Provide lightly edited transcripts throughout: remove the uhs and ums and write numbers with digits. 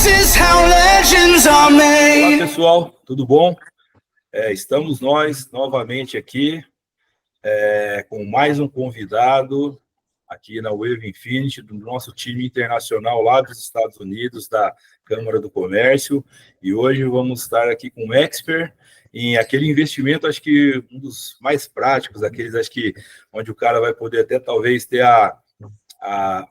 Olá, pessoal, tudo bom? Estamos nós novamente aqui com mais um convidado aqui na Wave Infinity, do nosso time internacional lá dos Estados Unidos, da Câmara do Comércio, e hoje vamos estar aqui com um expert em aquele investimento, acho que um dos mais práticos, aqueles acho que onde o cara vai poder até talvez ter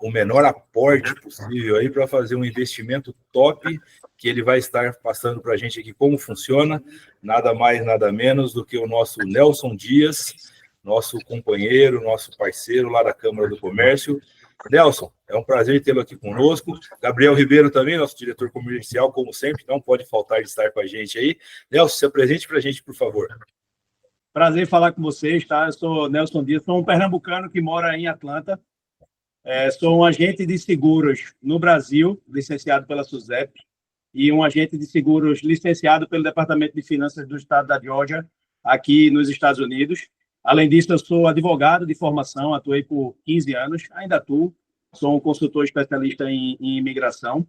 o menor aporte possível aí para fazer um investimento top, que ele vai estar passando para a gente aqui como funciona, nada mais, nada menos do que o nosso Nelson Dias, nosso companheiro, nosso parceiro lá da Câmara do Comércio. Nelson, é um prazer tê-lo aqui conosco. Gabriel Ribeiro também, nosso diretor comercial, como sempre, não pode faltar de estar com a gente aí. Nelson, se apresente para a gente, por favor. Prazer falar com vocês, tá? Eu sou Nelson Dias, sou um pernambucano que mora em Atlanta. Sou um agente de seguros no Brasil, licenciado pela SUSEP, e um agente de seguros licenciado pelo Departamento de Finanças do Estado da Geórgia, aqui nos Estados Unidos. Além disso, eu sou advogado de formação, atuei por 15 anos, ainda atuo, sou um consultor especialista em imigração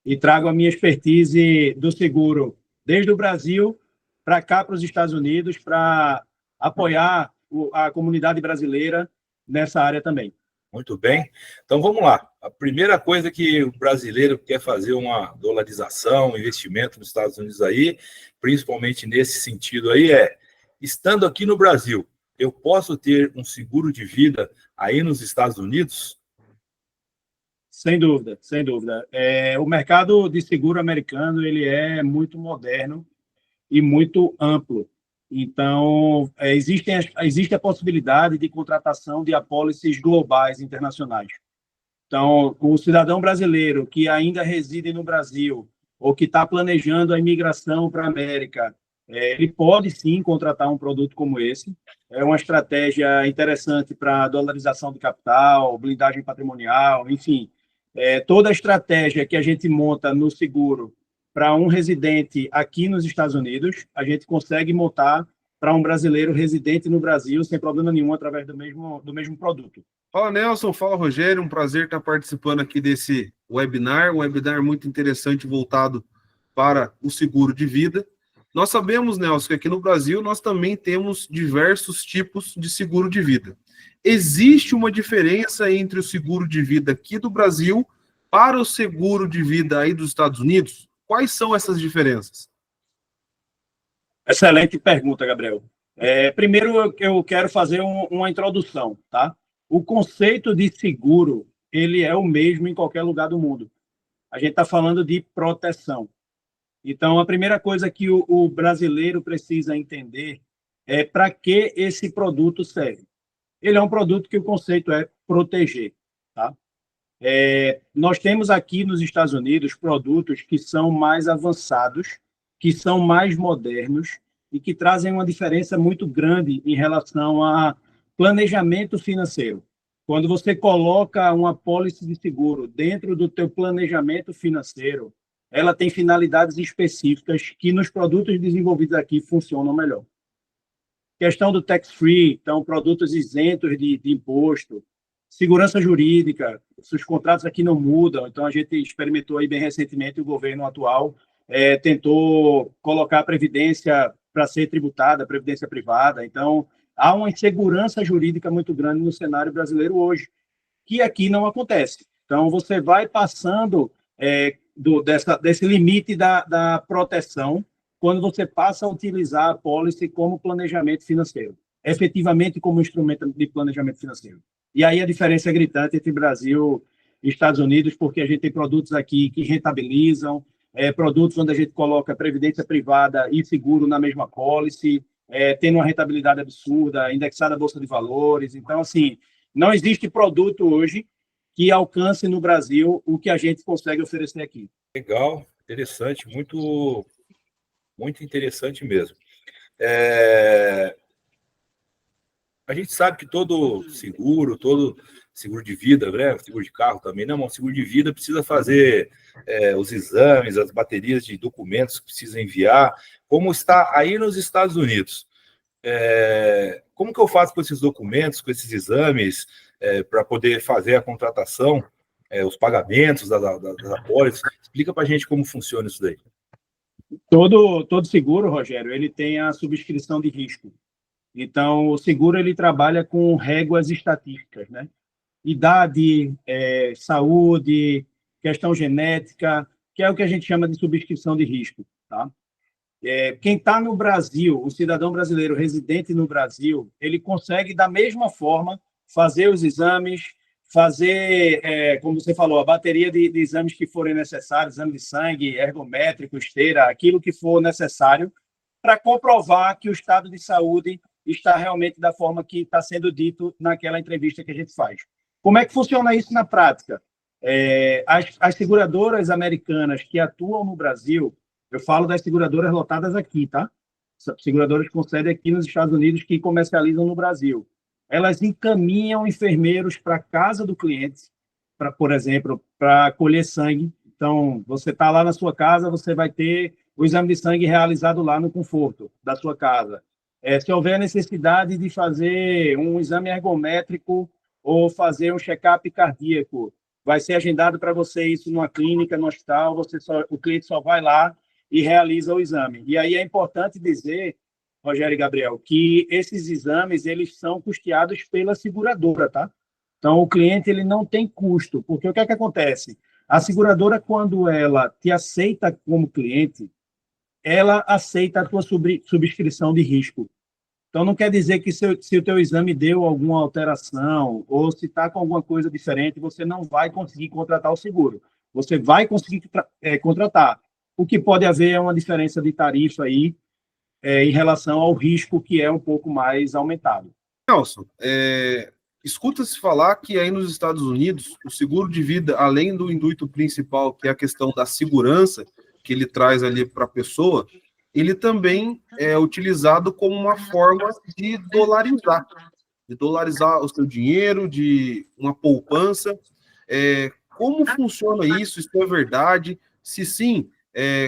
e trago a minha expertise do seguro desde o Brasil para cá, para os Estados Unidos, para apoiar a comunidade brasileira nessa área também. Muito bem. Então, vamos lá. A primeira coisa que o brasileiro quer fazer uma dolarização, um investimento nos Estados Unidos aí, principalmente nesse sentido aí, estando aqui no Brasil, eu posso ter um seguro de vida aí nos Estados Unidos? Sem dúvida, sem dúvida. O mercado de seguro americano ele é muito moderno e muito amplo. Então, existe a possibilidade de contratação de apólices globais internacionais. Então, o cidadão brasileiro que ainda reside no Brasil ou que está planejando a imigração para a América, ele pode, sim, contratar um produto como esse. É uma estratégia interessante para dolarização de capital, blindagem patrimonial, enfim. Toda a estratégia que a gente monta no seguro para um residente aqui nos Estados Unidos, a gente consegue montar para um brasileiro residente no Brasil sem problema nenhum através do mesmo produto. Fala, Nelson. Fala, Rogério. Um prazer estar participando aqui desse webinar, um webinar muito interessante voltado para o seguro de vida. Nós sabemos, Nelson, que aqui no Brasil nós também temos diversos tipos de seguro de vida. Existe uma diferença entre o seguro de vida aqui do Brasil para o seguro de vida aí dos Estados Unidos? Quais são essas diferenças? Excelente pergunta, Gabriel. Primeiro, eu quero fazer uma introdução, tá? O conceito de seguro, ele é o mesmo em qualquer lugar do mundo. A gente está falando de proteção. Então, a primeira coisa que o brasileiro precisa entender é para que esse produto serve. Ele é um produto que o conceito é proteger, tá? Nós temos aqui nos Estados Unidos produtos que são mais avançados, que são mais modernos e que trazem uma diferença muito grande em relação a planejamento financeiro. Quando você coloca uma apólice de seguro dentro do teu planejamento financeiro, ela tem finalidades específicas que nos produtos desenvolvidos aqui funcionam melhor. Questão do tax-free, então, produtos isentos de imposto, segurança jurídica, os contratos aqui não mudam, então a gente experimentou aí bem recentemente, o governo atual tentou colocar a previdência para ser tributada, a previdência privada, então há uma insegurança jurídica muito grande no cenário brasileiro hoje, que aqui não acontece. Então você vai passando desse limite da proteção quando você passa a utilizar a apólice como planejamento financeiro, efetivamente como instrumento de planejamento financeiro. E aí a diferença é gritante entre Brasil e Estados Unidos, porque a gente tem produtos aqui que rentabilizam, produtos onde a gente coloca previdência privada e seguro na mesma apólice, tendo uma rentabilidade absurda, indexada à Bolsa de Valores. Então, assim, não existe produto hoje que alcance no Brasil o que a gente consegue oferecer aqui. Legal, interessante, muito, muito interessante mesmo. A gente sabe que todo seguro de vida, né? Seguro de carro também, não, mas seguro de vida precisa fazer os exames, as baterias de documentos que precisa enviar. Como está aí nos Estados Unidos? Como que eu faço com esses documentos, com esses exames, para poder fazer a contratação os pagamentos das apólices. Explica para a gente como funciona isso daí. Todo seguro, Rogério, ele tem a subscrição de risco. Então, o seguro ele trabalha com réguas estatísticas, né? Idade, saúde, questão genética, que é o que a gente chama de subscrição de risco, tá? Quem está no Brasil, o cidadão brasileiro residente no Brasil, ele consegue, da mesma forma, fazer os exames, fazer, como você falou, a bateria de exames que forem necessários, exame de sangue, ergométrico, esteira, aquilo que for necessário, para comprovar que o estado de saúde está realmente da forma que está sendo dito naquela entrevista que a gente faz. Como é que funciona isso na prática? As seguradoras americanas que atuam no Brasil, eu falo das seguradoras lotadas aqui, tá? Seguradoras com sede aqui nos Estados Unidos que comercializam no Brasil. Elas encaminham enfermeiros para a casa do cliente, por exemplo, para colher sangue. Então, você está lá na sua casa, você vai ter o exame de sangue realizado lá no conforto da sua casa. Se houver necessidade de fazer um exame ergométrico ou fazer um check-up cardíaco, vai ser agendado para você isso numa clínica, no hospital, o cliente só vai lá e realiza o exame. E aí é importante dizer, Rogério e Gabriel, que esses exames eles são custeados pela seguradora, tá? Então, o cliente ele não tem custo, porque o que é que acontece? A seguradora, quando ela te aceita como cliente, ela aceita a tua subscrição de risco. Então, não quer dizer que se o teu exame deu alguma alteração ou se está com alguma coisa diferente, você não vai conseguir contratar o seguro. Você vai conseguir contratar. O que pode haver é uma diferença de tarifa aí em relação ao risco, que é um pouco mais aumentado. Nelson, escuta-se falar que aí nos Estados Unidos, o seguro de vida, além do intuito principal, que é a questão da segurança que ele traz ali para a pessoa, ele também é utilizado como uma forma de dolarizar o seu dinheiro, de uma poupança. Como funciona isso? Isso é verdade? Se sim,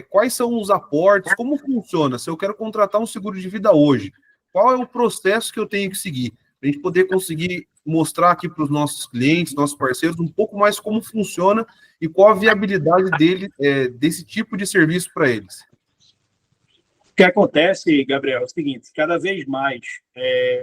quais são os aportes? Como funciona? Se eu quero contratar um seguro de vida hoje, qual é o processo que eu tenho que seguir? Para a gente poder conseguir mostrar aqui para os nossos clientes, nossos parceiros, um pouco mais como funciona e qual a viabilidade desse tipo de serviço para eles. O que acontece, Gabriel, é o seguinte, cada vez mais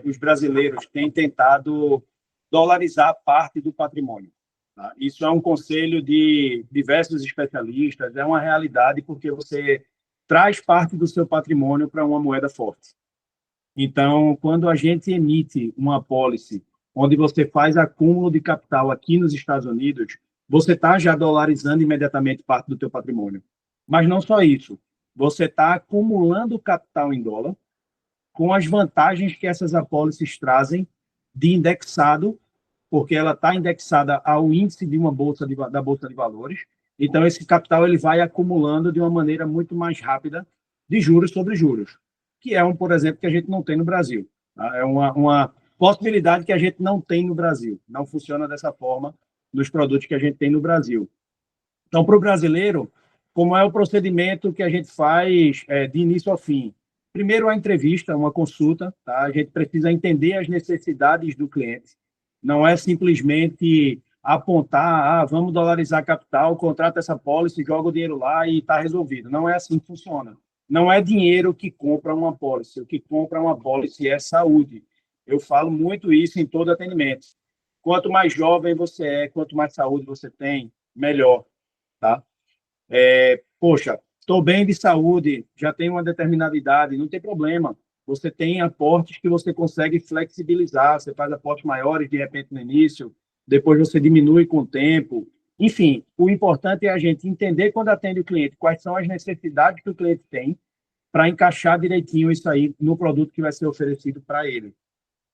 os brasileiros têm tentado dolarizar parte do patrimônio. Tá? Isso é um conselho de diversos especialistas, é uma realidade porque você traz parte do seu patrimônio para uma moeda forte. Então, quando a gente emite uma apólice onde você faz acúmulo de capital aqui nos Estados Unidos, você está já dolarizando imediatamente parte do teu patrimônio. Mas não só isso. Você está acumulando capital em dólar com as vantagens que essas apólices trazem de indexado, porque ela está indexada ao índice de uma da Bolsa de Valores. Então, esse capital ele vai acumulando de uma maneira muito mais rápida de juros sobre juros, que é por exemplo, que a gente não tem no Brasil. Tá? É uma possibilidade que a gente não tem no Brasil. Não funciona dessa forma nos produtos que a gente tem no Brasil. Então, para o brasileiro, como é o procedimento que a gente faz de início ao fim? Primeiro, a entrevista, uma consulta. Tá? A gente precisa entender as necessidades do cliente. Não é simplesmente apontar, vamos dolarizar capital, contrata essa pólice, joga o dinheiro lá e está resolvido. Não é assim que funciona. Não é dinheiro que compra uma pólice. O que compra uma pólice é saúde. Eu falo muito isso em todo atendimento. Quanto mais jovem você é, quanto mais saúde você tem, melhor. Tá? Poxa, estou bem de saúde, já tenho uma determinada idade, não tem problema. Você tem aportes que você consegue flexibilizar, você faz aportes maiores de repente no início, depois você diminui com o tempo. Enfim, o importante é a gente entender quando atende o cliente quais são as necessidades que o cliente tem para encaixar direitinho isso aí no produto que vai ser oferecido para ele.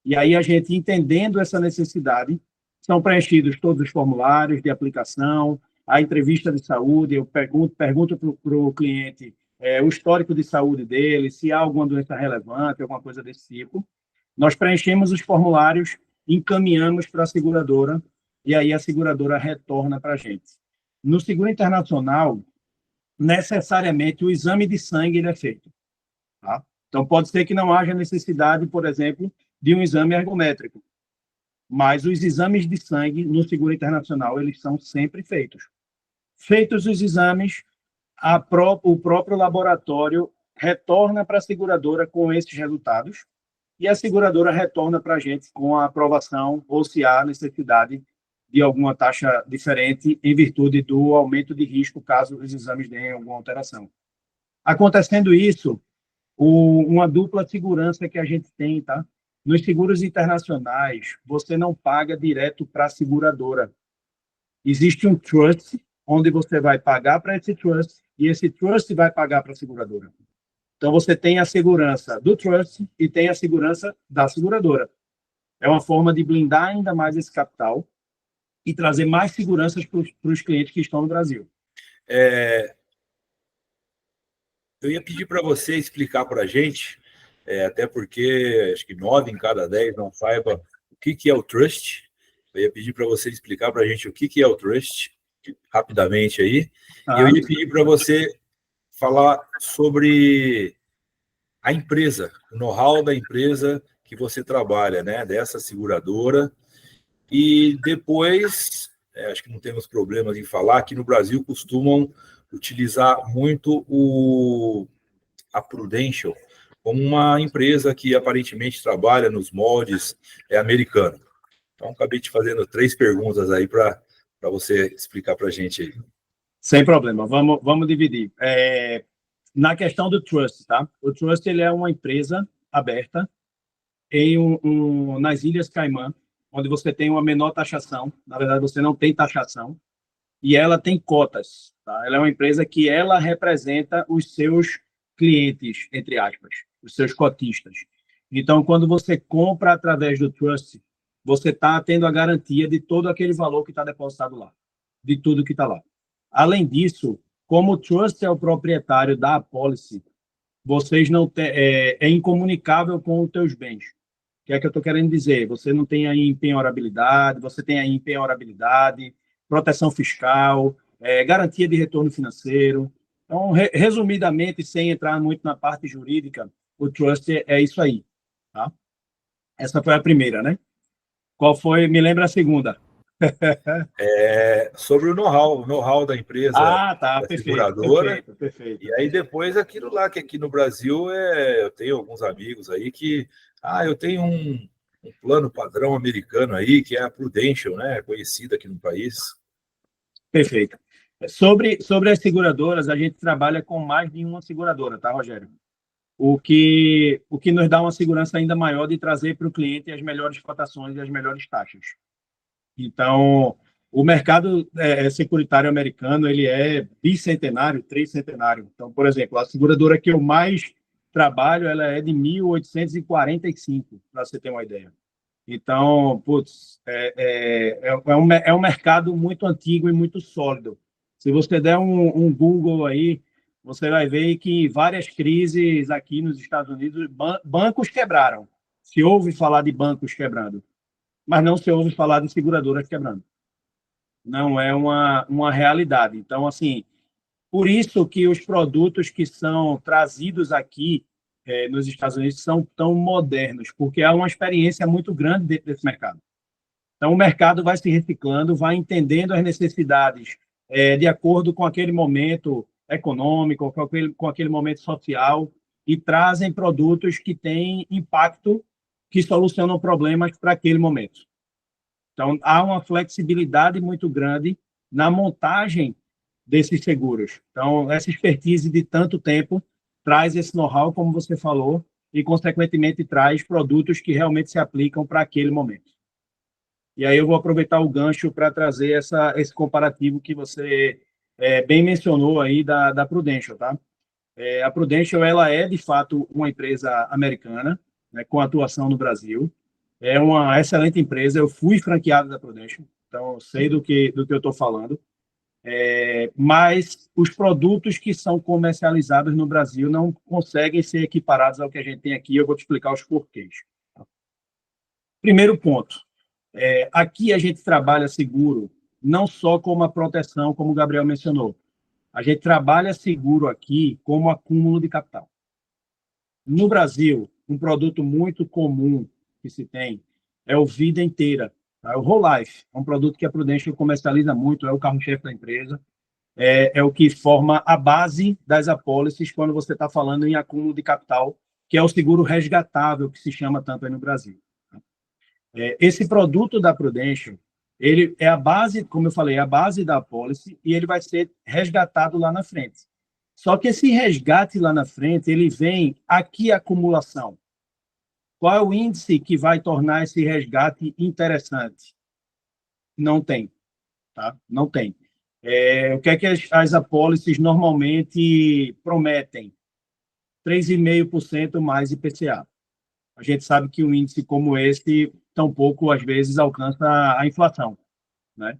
E aí a gente, entendendo essa necessidade, são preenchidos todos os formulários de aplicação, a entrevista de saúde, eu pergunto para o cliente o histórico de saúde dele, se há alguma doença relevante, alguma coisa desse tipo. Nós preenchemos os formulários, encaminhamos para a seguradora, e aí a seguradora retorna para a gente. No seguro internacional, necessariamente o exame de sangue ele é feito. Tá? Então, pode ser que não haja necessidade, por exemplo, de um exame ergométrico. mas os exames de sangue no seguro internacional, eles são sempre feitos. Feitos os exames, o próprio laboratório retorna para a seguradora com esses resultados e a seguradora retorna para a gente com a aprovação ou se há necessidade de alguma taxa diferente em virtude do aumento de risco caso os exames deem alguma alteração. Acontecendo isso, uma dupla segurança que a gente tem, tá? Nos seguros internacionais, você não paga direto para a seguradora. Existe um trust, onde você vai pagar para esse trust, e esse trust vai pagar para a seguradora. Então, você tem a segurança do trust e tem a segurança da seguradora. É uma forma de blindar ainda mais esse capital e trazer mais seguranças para os clientes que estão no Brasil. Eu ia pedir para você explicar para a gente, até porque acho que 9 em cada 10 não saiba o que é o trust. Eu ia pedir para você explicar para a gente o que é o trust, rapidamente aí. E eu ia pedir para você falar sobre a empresa, o know-how da empresa que você trabalha, né, dessa seguradora. E depois, acho que não temos problemas em falar, que no Brasil costumam utilizar muito a Prudential como uma empresa que aparentemente trabalha nos moldes americanos. Então, acabei te fazendo 3 perguntas aí para você explicar para a gente aí. Sem problema, vamos dividir. Na questão do trust, tá? O trust ele é uma empresa aberta nas Ilhas Caimã, onde você tem uma menor taxação. Na verdade, você não tem taxação. E ela tem cotas. Tá? Ela é uma empresa que ela representa os seus clientes, entre aspas, os seus cotistas. Então, quando você compra através do trust, você está tendo a garantia de todo aquele valor que está depositado lá, de tudo que está lá. Além disso, como o trust é o proprietário da apólice, vocês não é incomunicável com os teus bens. O que é que eu estou querendo dizer? Você não tem aí empenhorabilidade, você tem aí empenhorabilidade, proteção fiscal, garantia de retorno financeiro. Então, resumidamente, sem entrar muito na parte jurídica, o trust é isso aí. Tá? Essa foi a primeira, né? Qual foi? Me lembra a segunda. Sobre o know-how da empresa, tá, da perfeito, seguradora. Perfeito. E aí depois aquilo lá, que aqui no Brasil, eu tenho alguns amigos aí que, eu tenho um plano padrão americano aí, que é a Prudential, né, conhecida aqui no país. Perfeito. Sobre as seguradoras, a gente trabalha com mais de uma seguradora, tá, Rogério? O que nos dá uma segurança ainda maior de trazer para o cliente as melhores cotações e as melhores taxas. Então, o mercado securitário americano, ele é bicentenário, tricentenário. Então, por exemplo, a seguradora que eu mais trabalho, ela é de 1845, para você ter uma ideia. Então, é um mercado muito antigo e muito sólido. Se você der um Google aí, você vai ver que várias crises aqui nos Estados Unidos, bancos quebraram. Se ouve falar de bancos quebrando, mas não se ouve falar de seguradoras quebrando. Não é uma realidade. Então, assim, por isso que os produtos que são trazidos aqui nos Estados Unidos são tão modernos, porque há uma experiência muito grande dentro desse mercado. Então, o mercado vai se reciclando, vai entendendo as necessidades de acordo com aquele momento econômico, com aquele momento social, e trazem produtos que têm impacto, que solucionam problemas para aquele momento. Então, há uma flexibilidade muito grande na montagem desses seguros. Então, essa expertise de tanto tempo traz esse know-how, como você falou, e, consequentemente, traz produtos que realmente se aplicam para aquele momento. E aí eu vou aproveitar o gancho para trazer esse comparativo que você bem mencionou aí da Prudential, tá? A Prudential, ela é, de fato, uma empresa americana, né, com atuação no Brasil. É uma excelente empresa. Eu fui franqueado da Prudential, então eu sei do que eu estou falando. Mas os produtos que são comercializados no Brasil não conseguem ser equiparados ao que a gente tem aqui. Eu vou te explicar os porquês. Primeiro ponto. Aqui a gente trabalha seguro não só como a proteção, como o Gabriel mencionou. A gente trabalha seguro aqui como acúmulo de capital. No Brasil, um produto muito comum que se tem é o vida inteira. Tá? O Whole Life é um produto que a Prudential comercializa muito, é o carro-chefe da empresa, é o que forma a base das apólices quando você está falando em acúmulo de capital, que é o seguro resgatável, que se chama tanto aí no Brasil. Esse produto da Prudential, ele é a base, como eu falei, é a base da apólice, e ele vai ser resgatado lá na frente. Só que esse resgate lá na frente, ele vem aqui a acumulação. Qual é o índice que vai tornar esse resgate interessante? Não tem, tá? Não tem. O que é que as apólices normalmente prometem? 3,5% mais IPCA. A gente sabe que um índice como esse, tampouco, às vezes, alcança a inflação, né?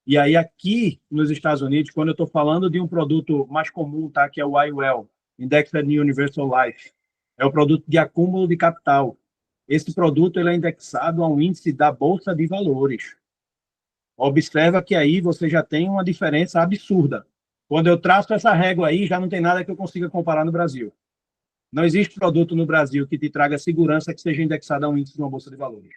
E aí, aqui nos Estados Unidos, quando eu estou falando de um produto mais comum, tá, que é o IUL, Indexed Universal Life, é o produto de acúmulo de capital. Esse produto ele é indexado a um índice da Bolsa de Valores. Observa que aí você já tem uma diferença absurda. Quando eu traço essa régua aí, já não tem nada que eu consiga comparar no Brasil. Não existe produto no Brasil que te traga segurança que seja indexado a um índice de uma Bolsa de Valores.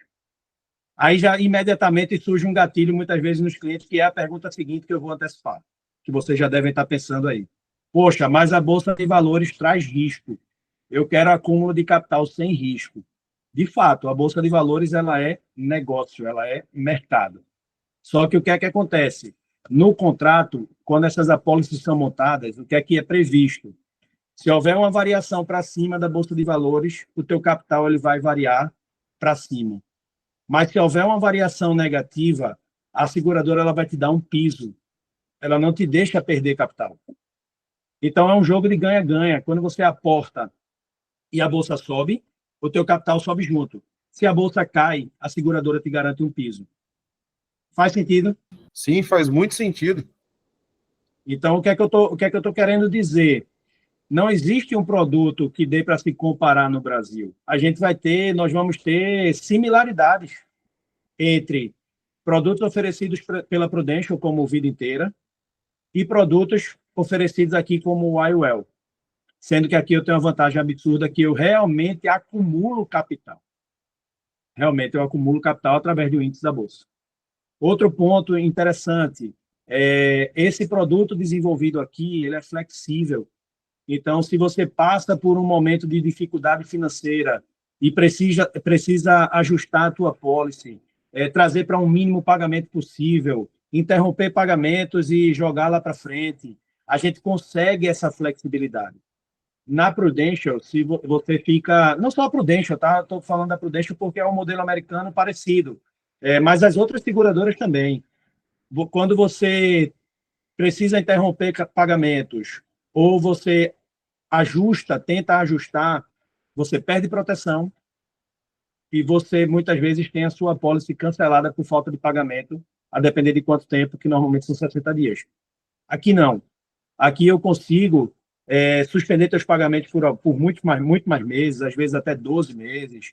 Aí já imediatamente surge um gatilho, muitas vezes, nos clientes, que é a pergunta seguinte que eu vou antecipar, que vocês já devem estar pensando aí. Poxa, mas a Bolsa de Valores traz risco. Eu quero acúmulo de capital sem risco. De fato, a Bolsa de Valores ela é negócio, ela é mercado. Só que o que é que acontece? No contrato, quando essas apólices são montadas, o que é previsto? Se houver uma variação para cima da Bolsa de Valores, o teu capital ele vai variar para cima. Mas se houver uma variação negativa, a seguradora ela vai te dar um piso. Ela não te deixa perder capital. Então, é um jogo de ganha-ganha. Quando você aporta e a bolsa sobe, o teu capital sobe junto. Se a bolsa cai, a seguradora te garante um piso. Faz sentido? Sim, faz muito sentido. Então, o que é que eu tô querendo dizer? Não existe um produto que dê para se comparar no Brasil. Nós vamos ter similaridades entre produtos oferecidos pela Prudential, como Vida Inteira, e produtos oferecidos aqui como o IUL. Sendo que aqui eu tenho uma vantagem absurda que eu realmente acumulo capital. Realmente eu acumulo capital através do índice da Bolsa. Outro ponto interessante, esse produto desenvolvido aqui, ele é flexível. Então, se você passa por um momento de dificuldade financeira e precisa ajustar a tua policy, trazer para um mínimo pagamento possível, interromper pagamentos e jogar lá para frente, a gente consegue essa flexibilidade. Na Prudential, se você fica... Não só a Prudential, tá? Estou falando da Prudential porque é um modelo americano parecido, mas as outras seguradoras também. Quando você precisa interromper pagamentos ou você tenta ajustar, você perde proteção e você, muitas vezes, tem a sua apólice cancelada por falta de pagamento, a depender de quanto tempo, que normalmente são 60 dias. Aqui não. Aqui eu consigo suspender seus pagamentos por muito mais meses, às vezes até 12 meses,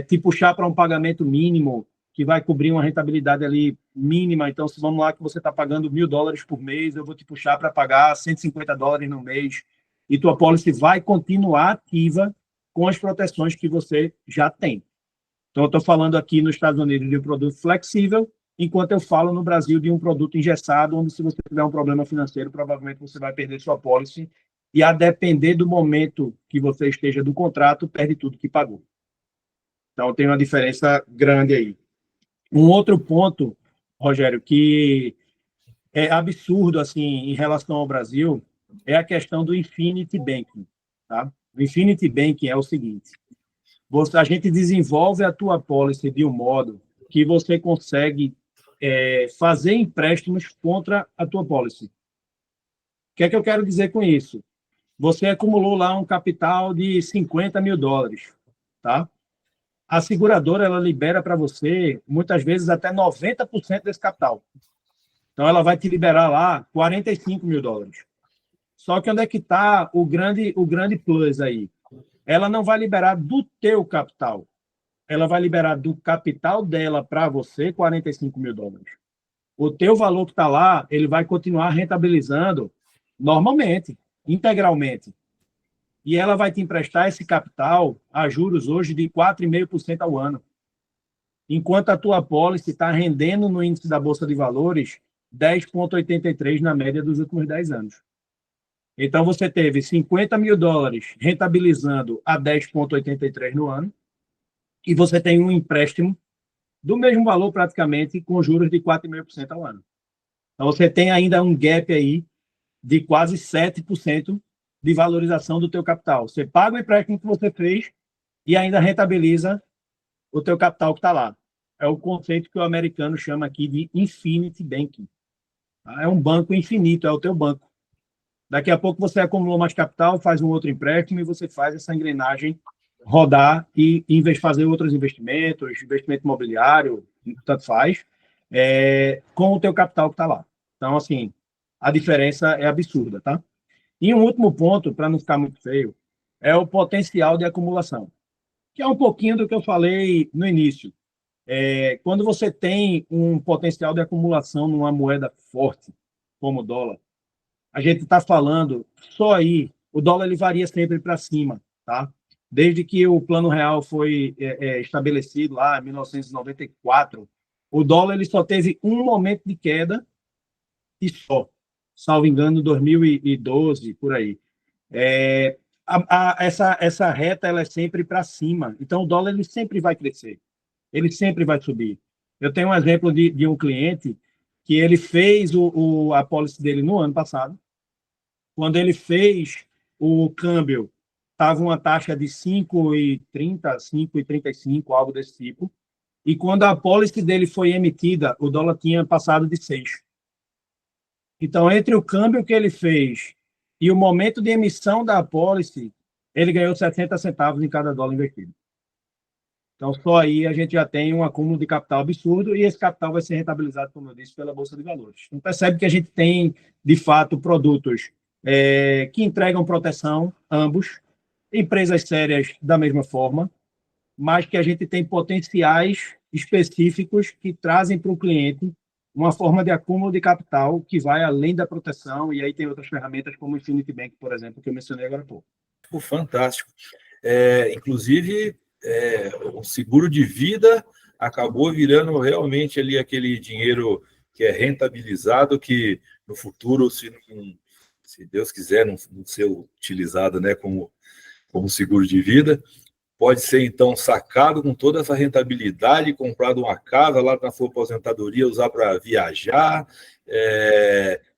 te puxar para um pagamento mínimo, que vai cobrir uma rentabilidade ali mínima. Então, se vamos lá que você está pagando $1.000 por mês, eu vou te puxar para pagar $150 no mês, e tua apólice vai continuar ativa com as proteções que você já tem. Então, eu estou falando aqui nos Estados Unidos de um produto flexível, enquanto eu falo no Brasil de um produto engessado, onde se você tiver um problema financeiro, provavelmente você vai perder sua apólice, e a depender do momento que você esteja do contrato, perde tudo que pagou. Então, tem uma diferença grande aí. Um outro ponto, Rogério, que é absurdo assim, em relação ao Brasil, é a questão do Infinity Banking. Tá? O Infinity Banking é o seguinte: a gente desenvolve a tua apólice de um modo que você consegue fazer empréstimos contra a tua apólice. O que é que eu quero dizer com isso? Você acumulou lá um capital de $50 mil, tá? A seguradora ela libera para você, muitas vezes, até 90% desse capital. Então, ela vai te liberar lá $45 mil. Só que onde é que está o grande plus aí? Ela não vai liberar do teu capital. Ela vai liberar do capital dela para você $45 mil. O teu valor que está lá, ele vai continuar rentabilizando normalmente, integralmente. E ela vai te emprestar esse capital a juros hoje de 4,5% ao ano. enquanto a tua apólice está rendendo no índice da Bolsa de Valores 10,83 na média dos últimos 10 anos. Então, você teve 50 mil dólares rentabilizando a 10,83 no ano, e você tem um empréstimo do mesmo valor, praticamente, com juros de 4,5% ao ano. Então, você tem ainda um gap aí de quase 7% de valorização do teu capital. Você paga o empréstimo que você fez e ainda rentabiliza o teu capital que está lá. É o conceito que o americano chama aqui de infinity banking. É um banco infinito, é o teu banco. Daqui a pouco você acumulou mais capital, faz um outro empréstimo e você faz essa engrenagem rodar e em vez de fazer outros investimentos, investimento imobiliário, tanto faz, com o teu capital que está lá. Então, assim, a diferença é absurda, tá? E um último ponto, para não ficar muito feio, é o potencial de acumulação, que é um pouquinho do que eu falei no início. Quando você tem um potencial de acumulação numa moeda forte, como o dólar, a gente está falando, só aí, o dólar ele varia sempre para cima, tá? Desde que o Plano Real foi estabelecido lá em 1994, o dólar ele só teve um momento de queda e só, salvo engano, 2012, por aí. Essa reta ela é sempre para cima, então o dólar ele sempre vai crescer, ele sempre vai subir. Eu tenho um exemplo de um cliente que ele fez a apólice dele no ano passado. Quando ele fez o câmbio, estava uma taxa de 5,30, 5,35, algo desse tipo. E quando a apólice dele foi emitida, o dólar tinha passado de 6. Então, entre o câmbio que ele fez e o momento de emissão da apólice, ele ganhou 60 centavos em cada dólar investido. Então, só aí a gente já tem um acúmulo de capital absurdo e esse capital vai ser rentabilizado, como eu disse, pela Bolsa de Valores. Então, percebe que a gente tem, de fato, produtos que entregam proteção, ambos, empresas sérias da mesma forma, mas que a gente tem potenciais específicos que trazem para o cliente uma forma de acúmulo de capital que vai além da proteção, e aí tem outras ferramentas como o Infinity Bank, por exemplo, que eu mencionei agora há pouco. Fantástico. Inclusive, o seguro de vida acabou virando realmente ali aquele dinheiro que é rentabilizado, que no futuro, se Deus quiser, não ser utilizado, né, como seguro de vida, pode ser, então, sacado com toda essa rentabilidade, comprado uma casa lá na sua aposentadoria, usar para viajar,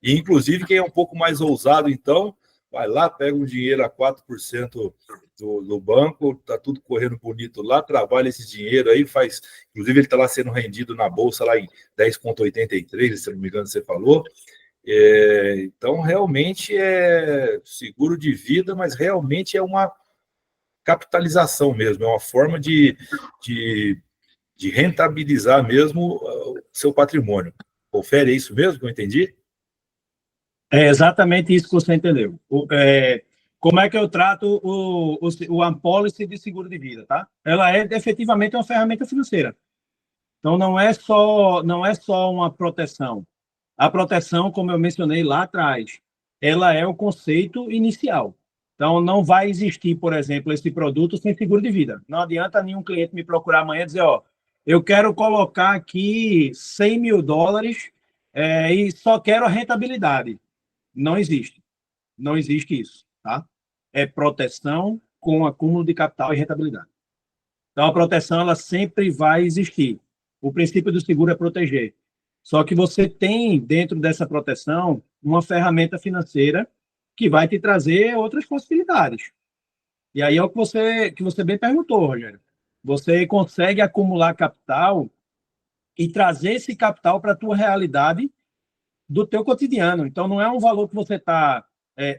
e, inclusive, quem é um pouco mais ousado, então, vai lá, pega um dinheiro a 4% do banco, está tudo correndo bonito lá, trabalha esse dinheiro aí, faz... Inclusive, ele está lá sendo rendido na Bolsa, lá em 10,83, se não me engano, você falou. Então, realmente é seguro de vida, mas realmente é uma capitalização mesmo, é uma forma de rentabilizar mesmo o seu patrimônio. Confere, é isso mesmo que eu entendi? É exatamente isso que você entendeu. Como é que eu trato o apólice de seguro de vida, tá? Ela é efetivamente uma ferramenta financeira. Então, não é só uma proteção. A proteção, como eu mencionei lá atrás, ela é o conceito inicial. Então, não vai existir, por exemplo, esse produto sem seguro de vida. Não adianta nenhum cliente me procurar amanhã e dizer, eu quero colocar aqui 100 mil dólares e só quero a rentabilidade. Não existe. Não existe isso, tá? É proteção com acúmulo de capital e rentabilidade. Então, a proteção, ela sempre vai existir. O princípio do seguro é proteger. Só que você tem, dentro dessa proteção, uma ferramenta financeira que vai te trazer outras possibilidades. E aí é o que você bem perguntou, Rogério. Você consegue acumular capital e trazer esse capital para a tua realidade do teu cotidiano. Então, não é um valor que você está,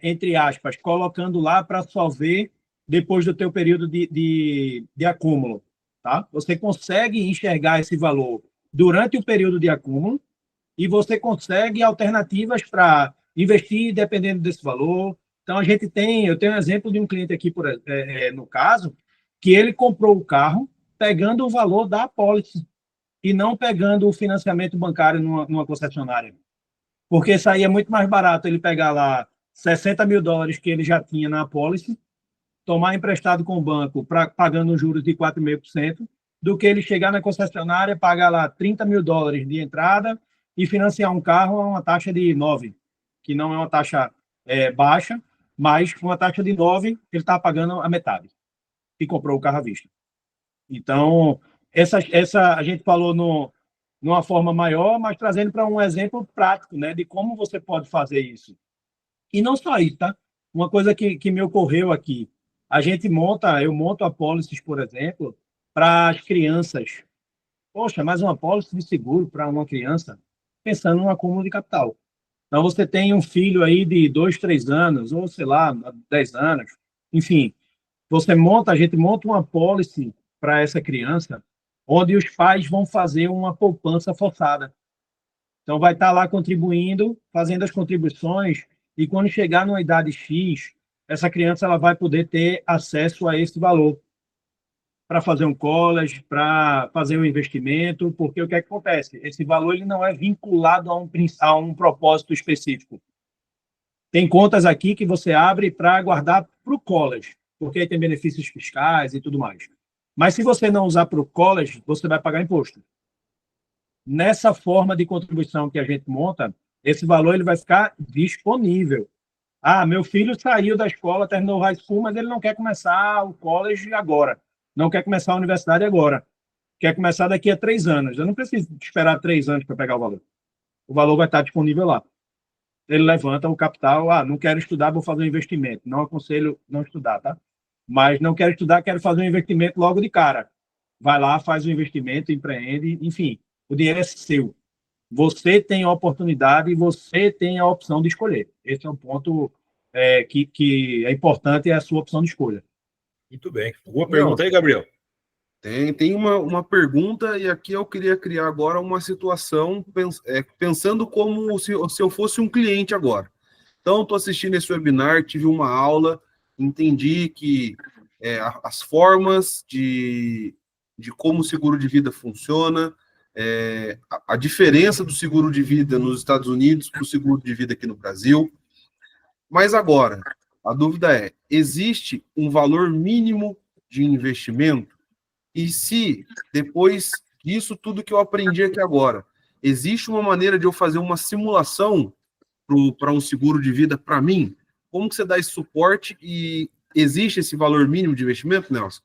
entre aspas, colocando lá para só ver depois do teu período de acúmulo. Tá? Você consegue enxergar esse valor durante o período de acúmulo e você consegue alternativas para investir dependendo desse valor. Então, eu tenho um exemplo de um cliente aqui, no caso, que ele comprou o carro pegando o valor da apólice e não pegando o financiamento bancário numa concessionária. Porque saía muito mais barato ele pegar lá 60 mil dólares que ele já tinha na apólice, tomar emprestado com o banco, pagando juros de 4,5%, do que ele chegar na concessionária, pagar lá $30 mil de entrada e financiar um carro a uma taxa de 9, que não é uma taxa baixa, mas com uma taxa de 9, ele está pagando a metade e comprou o carro à vista. Então, essa a gente falou numa forma maior, mas trazendo para um exemplo prático, né, de como você pode fazer isso. E não só isso, tá? Uma coisa que me ocorreu aqui, eu monto apólices, por exemplo, para as crianças. Poxa, mais uma apólice de seguro para uma criança, pensando no acúmulo de capital. Então, você tem um filho aí de 2, 3 anos, ou sei lá, 10 anos, enfim, a gente monta uma apólice para essa criança, onde os pais vão fazer uma poupança forçada. Então, vai estar lá contribuindo, fazendo as contribuições, e quando chegar numa idade X, essa criança ela vai poder ter acesso a esse valor para fazer um college, para fazer um investimento, porque o que acontece? Esse valor ele não é vinculado a um propósito específico. Tem contas aqui que você abre para guardar para o college, porque aí tem benefícios fiscais e tudo mais. Mas se você não usar para o college, você vai pagar imposto. Nessa forma de contribuição que a gente monta, esse valor ele vai ficar disponível. Ah, meu filho saiu da escola, terminou o high school, mas ele não quer começar o college agora. Não quer começar a universidade agora. Quer começar daqui a 3 anos. Eu não preciso esperar 3 anos para pegar o valor. O valor vai estar disponível lá. Ele levanta o capital. Ah, não quero estudar, vou fazer um investimento. Não aconselho não estudar, tá? Mas não quero estudar, quero fazer um investimento logo de cara. Vai lá, faz o investimento, empreende, enfim. O dinheiro é seu. Você tem a oportunidade e você tem a opção de escolher. Esse é um ponto que é importante, é a sua opção de escolha. Muito bem. Alguma pergunta aí, Gabriel? Tem uma pergunta, e aqui eu queria criar agora uma situação, pensando como se eu fosse um cliente agora. Então, estou assistindo esse webinar, tive uma aula, entendi que as formas de como o seguro de vida funciona, a diferença do seguro de vida nos Estados Unidos para o seguro de vida aqui no Brasil. Mas agora, a dúvida é, existe um valor mínimo de investimento? E se, depois disso tudo que eu aprendi aqui agora, existe uma maneira de eu fazer uma simulação para um seguro de vida para mim? Como que você dá esse suporte e existe esse valor mínimo de investimento, Nelson?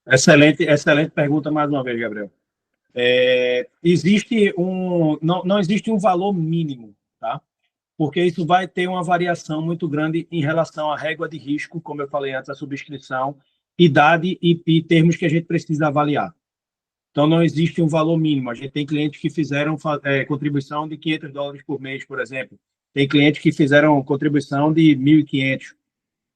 Excelente pergunta mais uma vez, Gabriel. Não existe um valor mínimo, tá? Porque isso vai ter uma variação muito grande em relação à régua de risco, como eu falei antes, a subscrição, idade e termos que a gente precisa avaliar. Então, não existe um valor mínimo. A gente tem clientes que fizeram contribuição de $500 por mês, por exemplo. Tem clientes que fizeram contribuição de 1.500,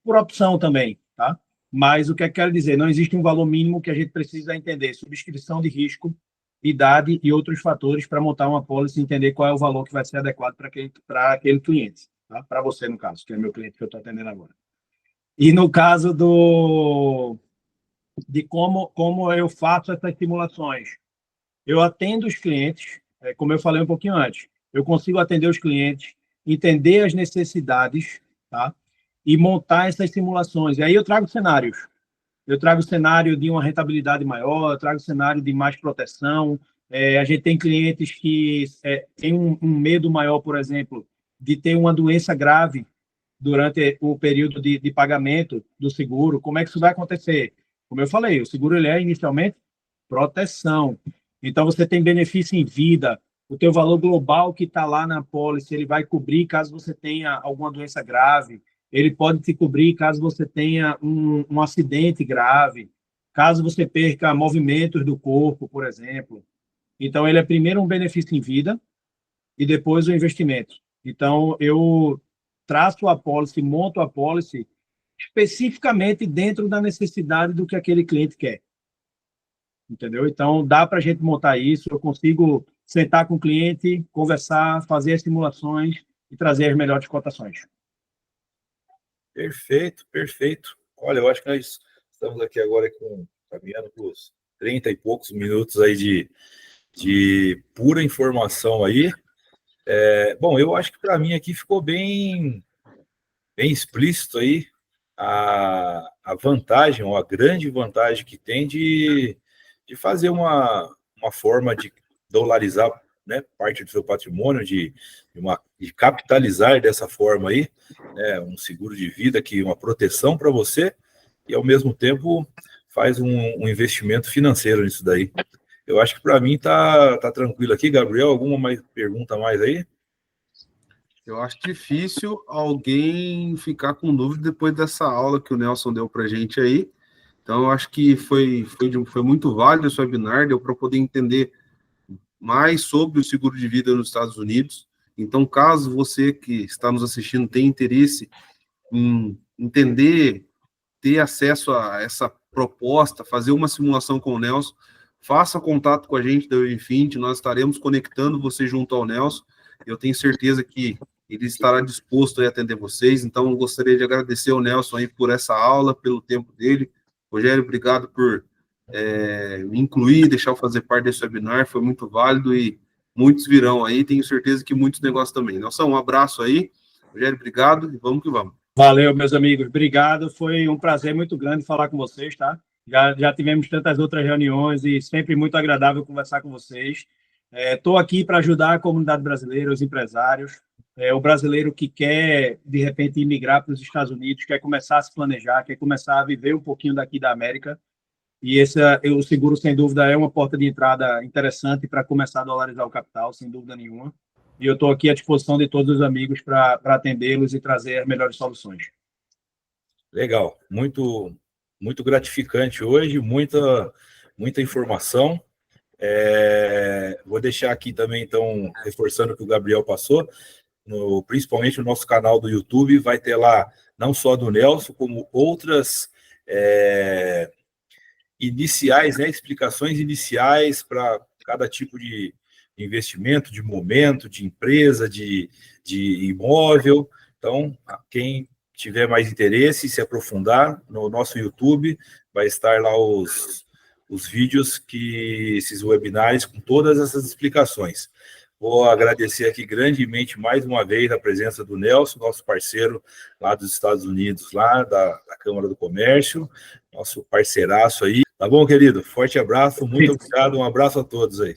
por opção também, tá? Mas o que eu quero dizer, não existe um valor mínimo que a gente precisa entender. Subscrição de risco, idade e outros fatores para montar uma pólice e entender qual é o valor que vai ser adequado para aquele cliente, tá? Para você, no caso, que é meu cliente que eu estou atendendo agora. E no caso de como eu faço essas simulações, eu atendo os clientes, como eu falei um pouquinho antes, eu consigo atender os clientes, entender as necessidades, tá? E montar essas simulações. E aí eu trago cenários. Eu trago cenário de uma rentabilidade maior, eu trago cenário de mais proteção. A gente tem clientes que têm um medo maior, por exemplo, de ter uma doença grave durante o período de pagamento do seguro. Como é que isso vai acontecer? Como eu falei, o seguro ele é inicialmente proteção. Então, você tem benefício em vida, o teu valor global que está lá na pólice, ele vai cobrir caso você tenha alguma doença grave, ele pode te cobrir caso você tenha um acidente grave, caso você perca movimentos do corpo, por exemplo. Então, ele é primeiro um benefício em vida e depois o investimento. Então, eu traço a pólice, monto a pólice especificamente dentro da necessidade do que aquele cliente quer. Entendeu? Então, dá para a gente montar isso, eu consigo sentar com o cliente, conversar, fazer as simulações e trazer as melhores cotações. Perfeito, perfeito. Olha, eu acho que nós estamos aqui agora caminhando para os 30 e poucos minutos aí de pura informação aí. Bom, eu acho que para mim aqui ficou bem explícito aí a vantagem, ou a grande vantagem que tem de fazer uma forma de dolarizar, né, parte do seu patrimônio, de capitalizar dessa forma aí, né, um seguro de vida, uma proteção para você, e ao mesmo tempo faz um investimento financeiro nisso daí. Eu acho que para mim tá tranquilo aqui. Gabriel, alguma pergunta mais aí? Eu acho difícil alguém ficar com dúvida depois dessa aula que o Nelson deu para a gente aí. Então, eu acho que foi muito válido esse webinar, deu para poder entender mais sobre o seguro de vida nos Estados Unidos. Então, caso você que está nos assistindo tenha interesse em entender, ter acesso a essa proposta, fazer uma simulação com o Nelson, faça contato com a gente da Infinity, nós estaremos conectando você junto ao Nelson. Eu tenho certeza que ele estará disposto a atender vocês. Então, eu gostaria de agradecer ao Nelson aí por essa aula, pelo tempo dele. Rogério, obrigado por me incluir, deixar eu fazer parte desse webinar, foi muito válido e muitos virão aí, tenho certeza que muitos negócios também. Nelson, um abraço aí. Rogério, obrigado e vamos que vamos. Valeu, meus amigos, obrigado. Foi um prazer muito grande falar com vocês, tá? Já tivemos tantas outras reuniões e sempre muito agradável conversar com vocês. Estou aqui para ajudar a comunidade brasileira, os empresários, o brasileiro que quer, de repente, imigrar para os Estados Unidos, quer começar a se planejar, quer começar a viver um pouquinho daqui da América. E o seguro, sem dúvida, é uma porta de entrada interessante para começar a dolarizar o capital, sem dúvida nenhuma. E eu estou aqui à disposição de todos os amigos para atendê-los e trazer as melhores soluções. Legal, muito, muito gratificante hoje, muita informação. Vou deixar aqui também, então, reforçando o que o Gabriel passou, principalmente no nosso canal do YouTube, vai ter lá, não só do Nelson, como outras iniciais, né, explicações iniciais para cada tipo de investimento, de momento, de empresa, de imóvel. Então, quem tiver mais interesse e se aprofundar, no nosso YouTube vai estar lá os vídeos, esses webinars com todas essas explicações. Vou agradecer aqui grandemente mais uma vez a presença do Nelson, nosso parceiro lá dos Estados Unidos, lá da Câmara do Comércio, nosso parceiraço aí. Tá bom, querido? Forte abraço, muito obrigado, um abraço a todos aí.